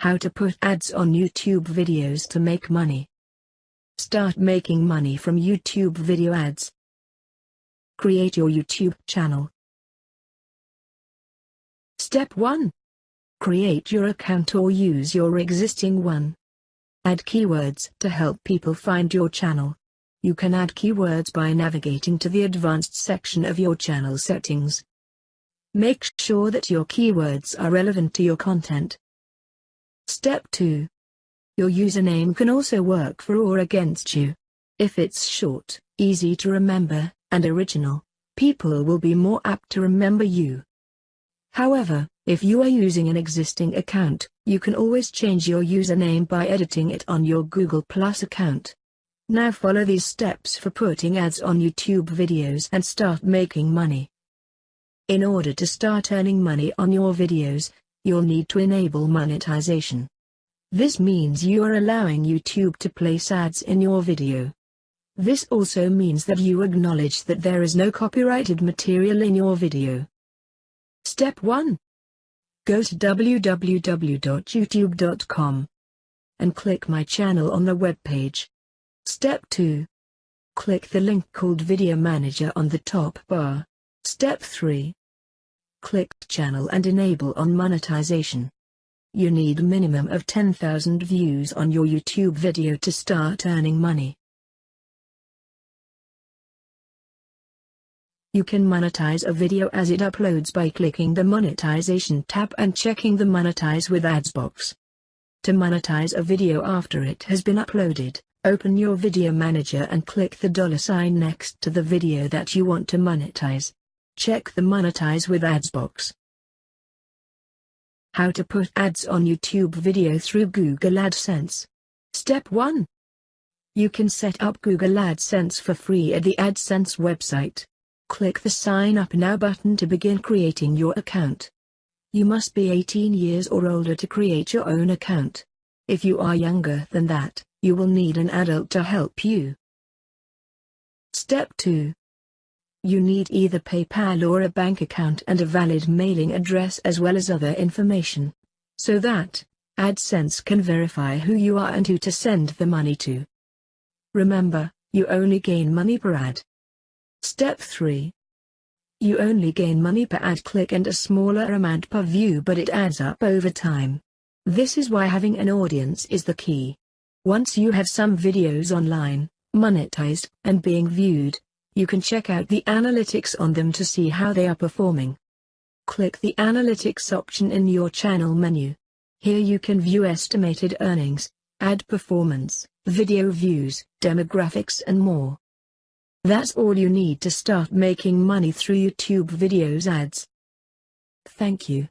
How to put ads on YouTube videos to make money. Start making money from YouTube video ads. Create your YouTube channel. Step 1. Create your account or use your existing one. Add keywords to help people find your channel. You can add keywords by navigating to the advanced section of your channel settings. Make sure that your keywords are relevant to your content. Step 2. Your username can also work for or against you. If it's short, easy to remember, and original, people will be more apt to remember you. However, if you are using an existing account, you can always change your username by editing it on your Google+ account. Now follow these steps for putting ads on YouTube videos and start making money. In order to start earning money on your videos, you'll need to enable monetization. This means you are allowing YouTube to place ads in your video. This also means that you acknowledge that there is no copyrighted material in your video. Step 1. Go to www.youtube.com and click My Channel on the web page. Step 2. Click the link called Video Manager on the top bar. Step 3. Click Channel and enable on monetization. You need a minimum of 10,000 views on your YouTube video to start earning money. You can monetize a video as it uploads by clicking the Monetization tab and checking the Monetize with Ads box. To monetize a video after it has been uploaded, open your Video Manager and click the $sign next to the video that you want to monetize. Check the Monetize with Ads box. How to put ads on YouTube video through Google AdSense. Step 1. You can set up Google AdSense for free at the AdSense website. Click the Sign Up Now button to begin creating your account. You must be 18 years or older to create your own account. If you are younger than that, you will need an adult to help you. Step 2. You need either PayPal or a bank account and a valid mailing address as well as other information, so that AdSense can verify who you are and who to send the money to. Remember, you only gain money per ad. Step 3. You only gain money per ad click and a smaller amount per view, but it adds up over time. This is why having an audience is the key. Once you have some videos online, monetized, and being viewed, you can check out the analytics on them to see how they are performing. Click the Analytics option in your channel menu. Here you can view estimated earnings, ad performance, video views, demographics and more. That's all you need to start making money through YouTube videos ads. Thank you.